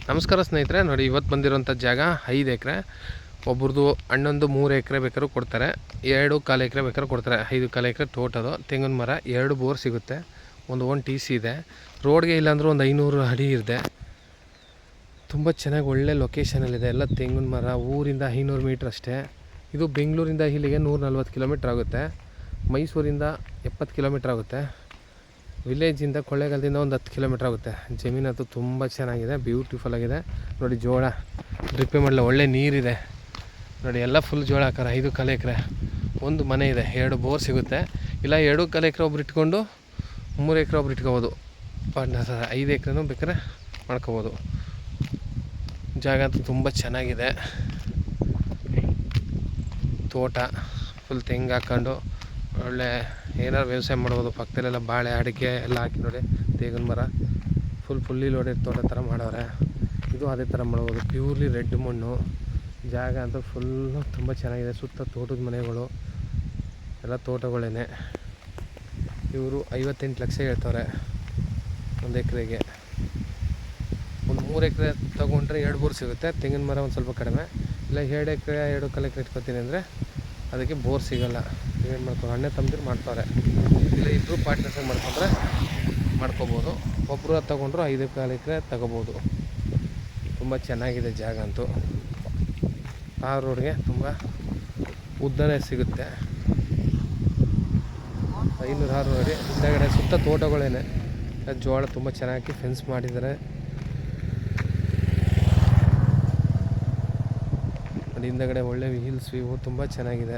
ನಮಸ್ಕಾರ ಸ್ನೇಹಿತರೆ, ನೋಡಿ ಇವತ್ತು ಬಂದಿರೋಂಥ ಜಾಗ 5 ಎಕರೆ. ಒಬ್ರದ್ದು ಅಣ್ಣೊಂದು 3 ಎಕರೆ ಬೇಕಾದ್ರೂ ಕೊಡ್ತಾರೆ, 2.25 ಎಕರೆ ಬೇಕಾದ್ರೂ ಕೊಡ್ತಾರೆ. 5.25 ಎಕರೆ ತೋಟದು ತೆಂಗಿನ ಮರ, 2 ಬೋರ್ ಸಿಗುತ್ತೆ, ಒಂದು ಟಿ ಸಿ ಇದೆ. ರೋಡ್ಗೆ ಇಲ್ಲಾಂದ್ರೂ ಒಂದು 500 ಅಡಿ ಇದೆ. ತುಂಬ ಚೆನ್ನಾಗಿ ಒಳ್ಳೆ ಲೊಕೇಶನಲ್ಲಿದೆ. ಎಲ್ಲ ತೆಂಗಿನ ಮರ. ಊರಿಂದ 500 ಮೀಟ್ರ್ ಅಷ್ಟೇ. ಇದು ಬೆಂಗಳೂರಿಂದ ಇಲ್ಲಿಗೆ 140 ಕಿಲೋಮೀಟ್ರ್ ಆಗುತ್ತೆ. ಮೈಸೂರಿಂದ 70 ಕಿಲೋಮೀಟ್ರ್ ಆಗುತ್ತೆ. ವಿಲೇಜಿಂದ ಕೊಳ್ಳೇಗಾಲದಿಂದ ಒಂದು 10 ಕಿಲೋಮೀಟ್ರ್ ಆಗುತ್ತೆ. ಜಮೀನಂತೂ ತುಂಬ ಚೆನ್ನಾಗಿದೆ, ಬ್ಯೂಟಿಫುಲ್ ಆಗಿದೆ. ನೋಡಿ ಜೋಳ ಡ್ರಿಪ್ಪೆ ಮಾಡಲ, ಒಳ್ಳೆ ನೀರಿದೆ. ನೋಡಿ ಎಲ್ಲ ಫುಲ್ ಜೋಳ ಹಾಕಾರ. 5.25 ಎಕರೆ, ಒಂದು ಮನೆ ಇದೆ, 2 ಬೋರ್ ಸಿಗುತ್ತೆ. ಇಲ್ಲ 2.25 ಎಕರೆ ಒಬ್ರು ಇಟ್ಕೊಂಡು 3 ಎಕರೆ ಒಬ್ರು ಇಟ್ಕೋಬೋದು. ಪಾರ್ಟ್ನರ್ 5 ಎಕರೆನೂ ಬೇಕಾದ್ರೆ ಮಾಡ್ಕೋಬೋದು. ಜಾಗ ಅಂತೂ ತುಂಬ ಚೆನ್ನಾಗಿದೆ. ತೋಟ ಫುಲ್ ತೆಂಗು ಹಾಕ್ಕೊಂಡು ಒಳ್ಳೆ ಏನಾರು ವ್ಯವಸಾಯ ಮಾಡ್ಬೋದು. ಪಕ್ಕದಲ್ಲೆಲ್ಲ ಬಾಳೆ, ಅಡಿಕೆ ಎಲ್ಲ ಹಾಕಿ ನೋಡಿ. ತೆಂಗಿನ ಮರ ಫುಲ್ಲಿ ಲೋಡೆಡ್ ತೋಟ ಥರ ಮಾಡವ್ರೆ. ಇದು ಅದೇ ಥರ ಮಾಡ್ಬೋದು. ಪ್ಯೂರ್ಲಿ ರೆಡ್ ಮಣ್ಣು. ಜಾಗ ಅಂತೂ ಫುಲ್ಲು ತುಂಬ ಚೆನ್ನಾಗಿದೆ. ಸುತ್ತ ತೋಟದ ಮನೆಗಳು, ಎಲ್ಲ ತೋಟಗಳೇ. ಇವರು 58 ಲಕ್ಷ ಹೇಳ್ತವ್ರೆ ಒಂದು ಎಕರೆಗೆ. ಒಂದು 3 ಎಕರೆ ತೊಗೊಂಡ್ರೆ 2 ಬೋರ್ ಸಿಗುತ್ತೆ. ತೆಂಗಿನ ಮರ ಒಂದು ಸ್ವಲ್ಪ ಕಡಿಮೆ. ಇಲ್ಲ 2 ಎಕರೆ 2.25 ಎಕರೆ ಇಟ್ಕೊತೀನಿ ಅಂದರೆ ಅದಕ್ಕೆ ಬೋರ್ ಸಿಗೋಲ್ಲ. ಏನು ಮಾಡ್ತಾರೆ, ಅಣ್ಣೆ ತಮ್ಮದಿರು ಮಾಡ್ತಾರೆ. ಇಲ್ಲ ಇಬ್ಬರು ಪಾರ್ಟ್ನರ್ಸಾಗಿ ಮಾಡ್ಕೊಂಡ್ರೆ ಮಾಡ್ಕೋಬೋದು. ಒಬ್ಬರು ತೊಗೊಂಡ್ರು 5.25 ಎಕರೆ ತಗೋಬೋದು. ತುಂಬ ಚೆನ್ನಾಗಿದೆ ಜಾಗ ಅಂತೂ. ಆ ರೋಡ್ಗೆ ತುಂಬ ಉದ್ದನೇ ಸಿಗುತ್ತೆ. 506 ಅಡಿ. ಹಿಂದಗಡೆ ಸುತ್ತ ತೋಟಗಳೇನೆ. ಜೋಳ ತುಂಬ ಚೆನ್ನಾಗಿ ಫೆನ್ಸ್ ಮಾಡಿದ್ದಾರೆ. ಹಿಂದಗಡೆ ಒಳ್ಳೆ ಹಿಲ್ಸ್ ವ್ಯೂ ತುಂಬ ಚೆನ್ನಾಗಿದೆ.